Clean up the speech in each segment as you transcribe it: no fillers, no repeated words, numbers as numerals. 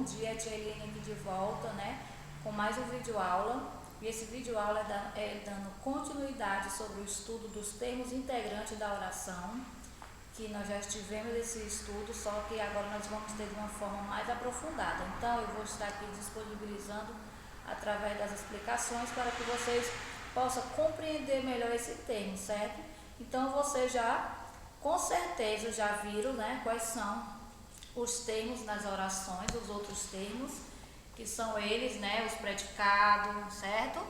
dia, Tia Eline aqui de volta, né, com mais um vídeo aula. E esse vídeo aula é dando continuidade sobre o estudo dos termos integrantes da oração, que nós já tivemos esse estudo, só que agora nós vamos ter de uma forma mais aprofundada. Então eu vou estar aqui disponibilizando através das explicações para que vocês possam compreender melhor esse termo, certo? Então vocês já, com certeza, já viram, né, quais são os termos nas orações, os outros termos, que são eles, né, os predicados, certo?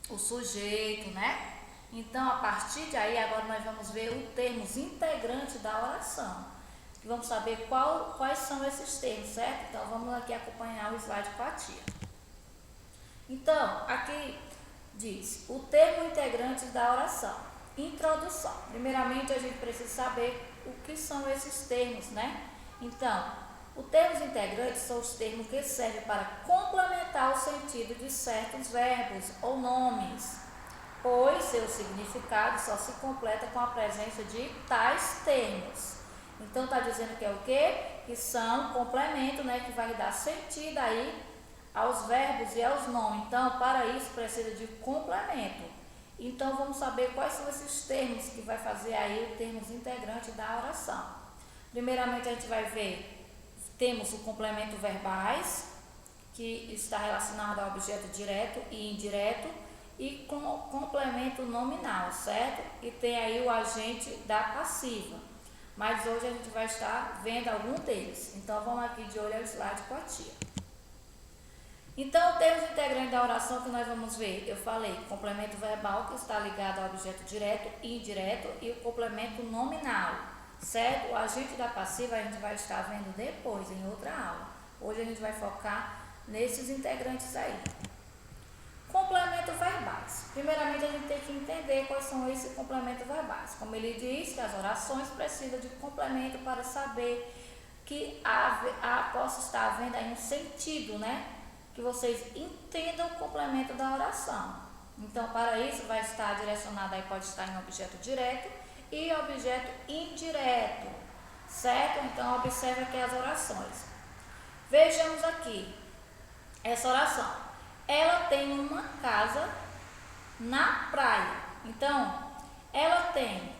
O sujeito, né? Então, a partir de aí, agora nós vamos ver os termos integrantes da oração. E vamos saber quais são esses termos, certo? Então, vamos aqui acompanhar o slide com a tia. Então, aqui diz o termo integrante da oração. Introdução. Primeiramente, a gente precisa saber o que são esses termos, né? Então, os termos integrantes são os termos que servem para complementar o sentido de certos verbos ou nomes, pois seu significado só se completa com a presença de tais termos. Então, está dizendo que é o quê? Que são complemento, né? Que vai dar sentido aí aos verbos e aos nomes. Então, para isso, precisa de complemento. Então, vamos saber quais são esses termos que vai fazer aí os termos integrantes da oração. Primeiramente, a gente vai ver, temos o complemento verbais, que está relacionado ao objeto direto e indireto, e com o complemento nominal, certo? E tem aí o agente da passiva. Mas hoje a gente vai estar vendo algum deles. Então, vamos aqui de olho ao slide com a tia. Então, termos integrantes da oração que nós vamos ver, eu falei, complemento verbal, que está ligado ao objeto direto e indireto, e o complemento nominal, certo? O agente da passiva a gente vai estar vendo depois, em outra aula. Hoje a gente vai focar nesses integrantes aí. Complementos verbais. Primeiramente, a gente tem que entender quais são esses complementos verbais. Como ele diz, que as orações precisam de complemento para saber que possa estar havendo aí um sentido, né? Que vocês entendam o complemento da oração. Então, para isso, vai estar direcionado aí, pode estar em objeto direto e objeto indireto, certo? Então, observe aqui as orações. Vejamos aqui essa oração. Ela tem uma casa na praia. Então, ela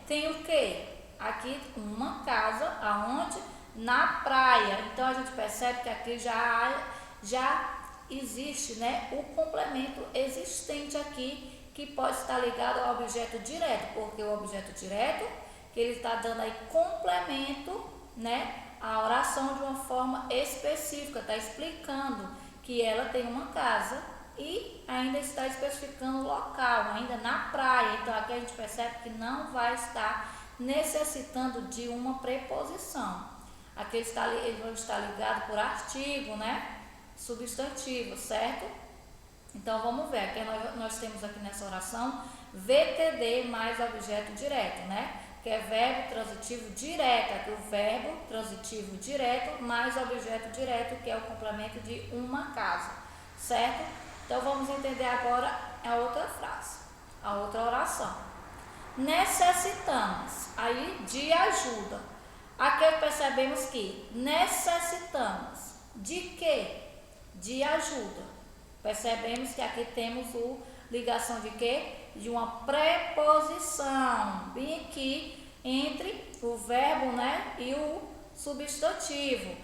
tem o quê? Aqui, uma casa aonde? Na praia. Então, a gente percebe que aqui já existe, né, o complemento existente aqui, que pode estar ligado ao objeto direto, porque o objeto direto, que ele está dando aí complemento, né, à oração de uma forma específica, está explicando que ela tem uma casa e ainda está especificando o local, ainda na praia. Então, aqui a gente percebe que não vai estar necessitando de uma preposição. Aqui ele vai estar ligado por artigo, né? Substantivo, certo? Então, vamos ver. Aqui nós temos aqui nessa oração VTD mais objeto direto, né? Que é verbo transitivo direto. Aqui o verbo transitivo direto mais objeto direto, que é o complemento de uma casa, certo? Então, vamos entender agora a outra frase, a outra oração. Necessitamos aí de ajuda. Aqui percebemos que necessitamos de quê? De ajuda. Percebemos que aqui temos ligação de quê? De uma preposição, bem aqui entre o verbo, né, e o substantivo.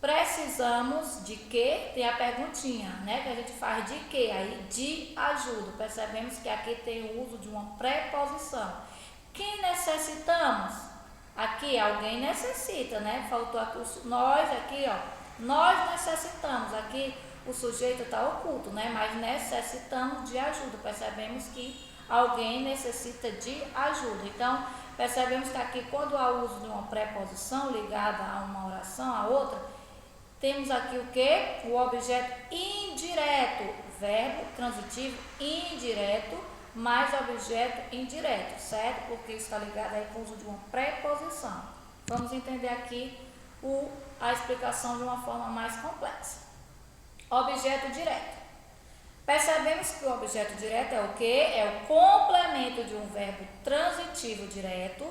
Precisamos de quê? Tem a perguntinha, né, que a gente faz de quê? Aí, de ajuda. Percebemos que aqui tem o uso de uma preposição. Quem necessitamos? Aqui alguém necessita, né? Faltou aqui nós aqui, ó. Nós necessitamos, aqui o sujeito está oculto, né? Mas necessitamos de ajuda. Percebemos que alguém necessita de ajuda. Então, percebemos que aqui, quando há uso de uma preposição ligada a uma oração, a outra, temos aqui o quê? O objeto indireto, verbo transitivo indireto, mais objeto indireto, certo? Porque está ligado aí com o uso de uma preposição. Vamos entender aqui a explicação de uma forma mais complexa. Objeto direto. Percebemos que o objeto direto é o quê? É o complemento de um verbo transitivo direto,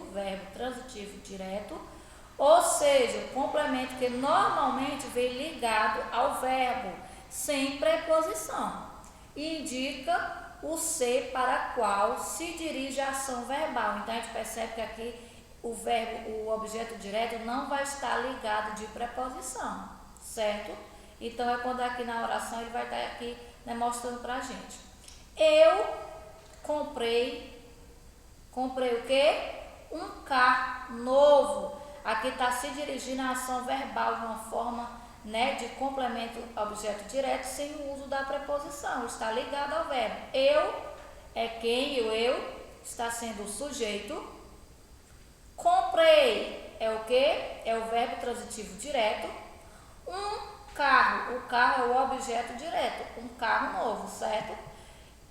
Ou seja, o complemento que normalmente vem ligado ao verbo, sem preposição, indica o ser para qual se dirige a ação verbal. Então a gente percebe que aqui o verbo, o objeto direto não vai estar ligado de preposição, certo? Então é quando aqui na oração ele vai estar aqui, né, mostrando pra gente. Eu comprei o quê? Um carro novo. Aqui está se dirigindo à ação verbal de uma forma, né, de complemento objeto direto sem o uso da preposição. Está ligado ao verbo. Eu é quem, o eu está sendo o sujeito. Comprei é o que? É o verbo transitivo direto. Um carro, o carro é o objeto direto, um carro novo, certo?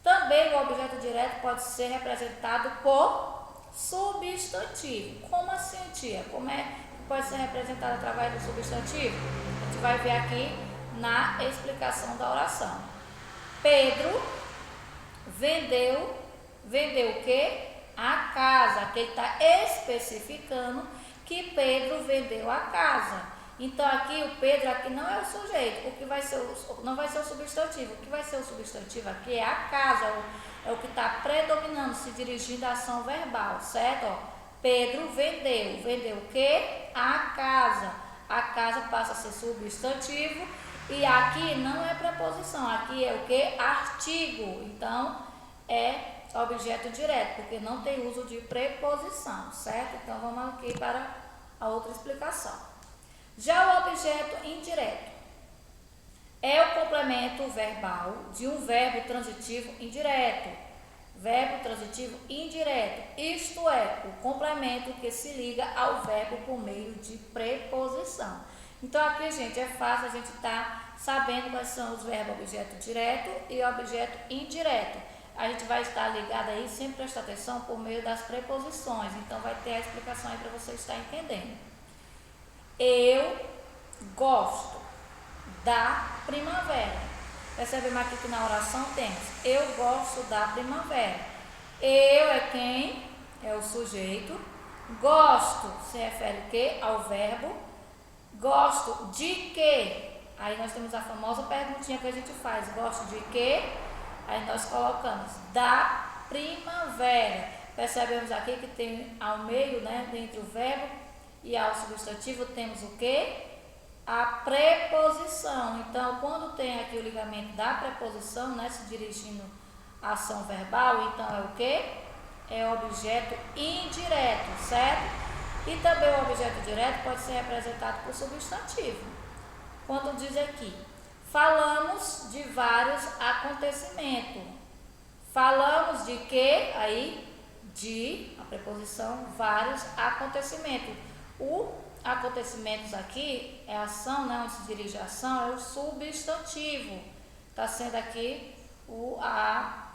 Também o objeto direto pode ser representado por substantivo. Como assim, tia? Como é que pode ser representado através do substantivo? A gente vai ver aqui na explicação da oração. Pedro vendeu o quê? A casa. Aqui ele está especificando que Pedro vendeu a casa. Então aqui o Pedro aqui não é o sujeito, o que vai ser não vai ser o substantivo. O que vai ser o substantivo aqui é a casa, é o que está predominando, se dirigindo à ação verbal, certo? Ó, Pedro vendeu o quê? A casa. A casa passa a ser substantivo e aqui não é preposição, aqui é o quê? Artigo. Então é objeto direto, porque não tem uso de preposição, certo? Então vamos aqui para a outra explicação. Já o objeto indireto é o complemento verbal de um verbo transitivo indireto. Verbo transitivo indireto, isto é, o complemento que se liga ao verbo por meio de preposição. Então aqui, gente, é fácil a gente estar sabendo quais são os verbos objeto direto e objeto indireto. A gente vai estar ligado aí, sempre prestar atenção por meio das preposições. Então vai ter a explicação aí para você estar entendendo. Eu gosto da primavera. Percebemos aqui que na oração temos eu gosto da primavera. Eu é quem? É o sujeito. Gosto se refere o quê? Ao verbo. Gosto de quê? Aí nós temos a famosa perguntinha que a gente faz. Gosto de quê? Aí nós colocamos da primavera. Percebemos aqui que tem ao meio, né, entre o verbo e ao substantivo temos o quê? A preposição. Então, quando tem aqui o ligamento da preposição, né, se dirigindo à ação verbal, então é o quê? É objeto indireto, certo? E também o objeto direto pode ser representado por substantivo. Quando diz aqui, falamos de vários acontecimentos. Falamos de quê? Aí, de, a preposição, vários acontecimentos. O acontecimentos aqui é ação, né, onde se dirige a ação, é o substantivo. Está sendo aqui o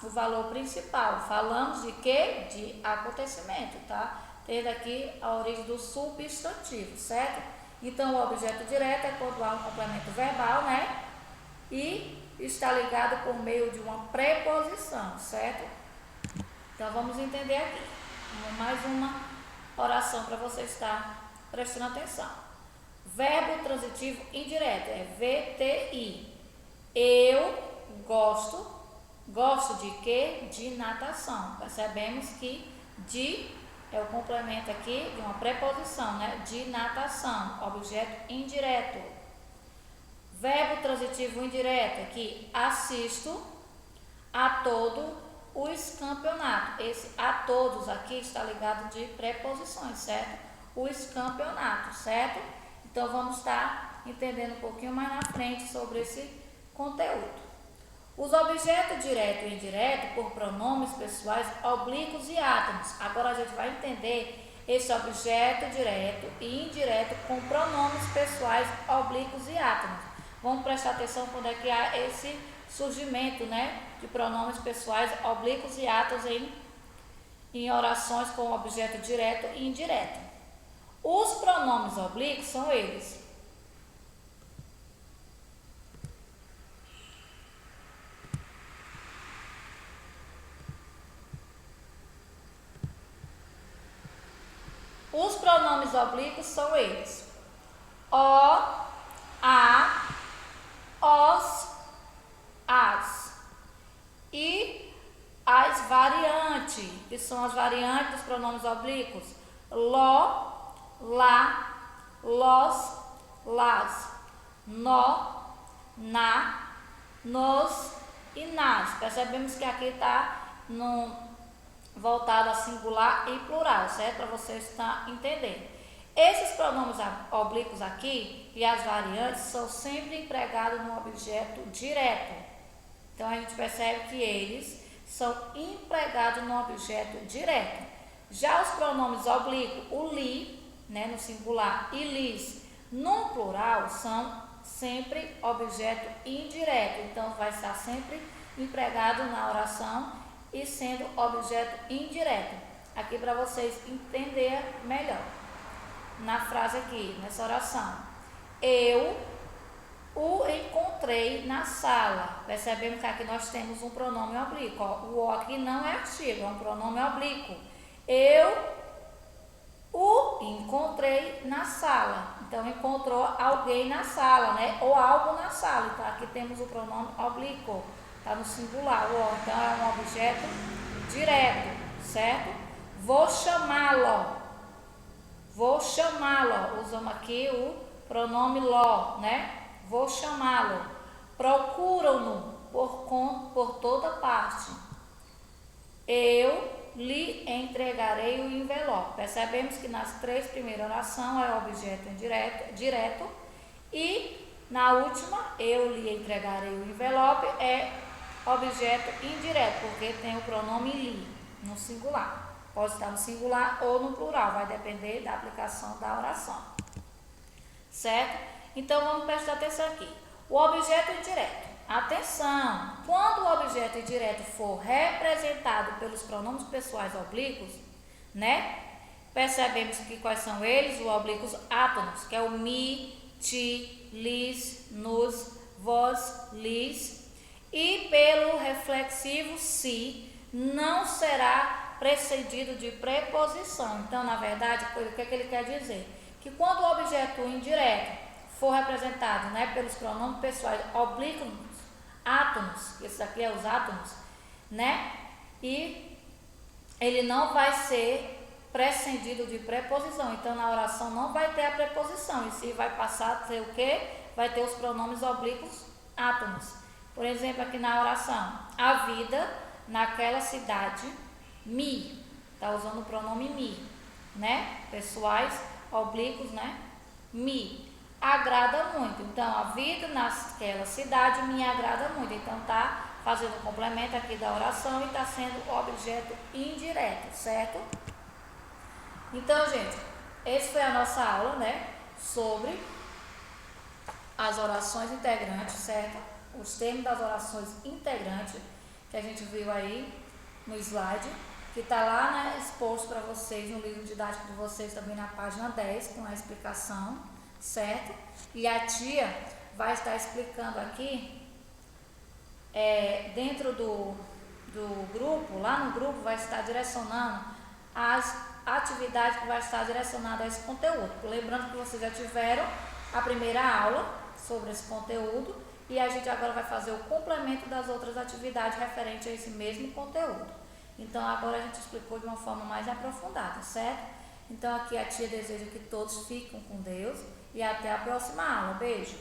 valor principal. Falamos de quê? De acontecimento, tá? Tendo aqui a origem do substantivo, certo? Então, o objeto direto é quando há um complemento verbal, né? E está ligado por meio de uma preposição, certo? Então, vamos entender aqui. Mais uma oração para você estar prestando atenção. Verbo transitivo indireto é VTI. Eu gosto de quê? De natação. Percebemos que de é o complemento aqui de uma preposição, né? De natação, objeto indireto. Verbo transitivo indireto aqui, assisto a todos os campeonatos. Esse a todos aqui está ligado de preposições, certo? Os campeonatos, certo? Então vamos estar entendendo um pouquinho mais na frente sobre esse conteúdo. Os objetos direto e indireto por pronomes pessoais oblíquos e átomos. Agora a gente vai entender esse objeto direto e indireto com pronomes pessoais oblíquos e átomos. Vamos prestar atenção quando é que há esse surgimento, né, de pronomes pessoais oblíquos e átomos em orações com objeto direto e indireto. Os pronomes oblíquos são eles. Os pronomes pronomes oblíquos são eles: o, a, os, as. E as variantes, que são as variantes dos pronomes oblíquos: lo, lá, los, las, nó, na, nos e nas. Percebemos que aqui está voltado a singular e plural, certo? Para vocês estar entendendo. Esses pronomes oblíquos aqui e as variantes são sempre empregados no objeto direto. Então a gente percebe que eles são empregados no objeto direto. Já os pronomes oblíquos, o li, né, no singular, e lis no plural, são sempre objeto indireto. Então vai estar sempre empregado na oração e sendo objeto indireto. Aqui para vocês entenderem melhor. Na frase aqui, nessa oração: eu o encontrei na sala. Percebemos que aqui nós temos um pronome oblíquo. Ó. O o aqui não é artigo, é um pronome oblíquo. Eu o encontrei na sala. Então, encontrou alguém na sala, né? Ou algo na sala. Então, aqui temos o pronome oblíquo. Está no singular. O o, então, é um objeto direto, certo? Vou chamá-lo. Vou chamá-lo. Usamos aqui o pronome lo, né? Vou chamá-lo. Procuram-no por toda parte. Eu lhe entregarei o envelope. Percebemos que nas três primeiras orações é objeto direto e na última, eu lhe entregarei o envelope, é objeto indireto, porque tem o pronome li no singular. Pode estar no singular ou no plural, vai depender da aplicação da oração. Certo? Então, vamos prestar atenção aqui. O objeto indireto. Atenção! Quando o objeto indireto for representado pelos pronomes pessoais oblíquos, né? Percebemos que quais são eles? Os oblíquos átonos, que é o mi, ti, lis, nos, vós, lis. E pelo reflexivo si, não será precedido de preposição. Então, na verdade, o que ele quer dizer? Que quando o objeto indireto for representado, né, pelos pronomes pessoais oblíquos, átomos, esse aqui é os átomos, né, e ele não vai ser precedido de preposição. Então, na oração não vai ter a preposição, e se vai passar a ter o quê? Vai ter os pronomes oblíquos átomos. Por exemplo, aqui na oração: a vida naquela cidade me, está usando o pronome me, né, pessoais oblíquos, né, me agrada muito. Então, a vida naquela cidade me agrada muito. Então, está fazendo o complemento aqui da oração e está sendo objeto indireto, certo? Então, gente, essa foi a nossa aula, né, sobre as orações integrantes, certo? Os termos das orações integrantes que a gente viu aí no slide, que está lá, né, exposto para vocês no livro didático de vocês, também na página 10, com a explicação, certo? E a tia vai estar explicando aqui, dentro do grupo, lá no grupo, vai estar direcionando as atividades que vai estar direcionada a esse conteúdo. Lembrando que vocês já tiveram a primeira aula sobre esse conteúdo e a gente agora vai fazer o complemento das outras atividades referentes a esse mesmo conteúdo. Então, agora a gente explicou de uma forma mais aprofundada, certo? Então, aqui a tia deseja que todos fiquem com Deus e até a próxima aula. Beijo!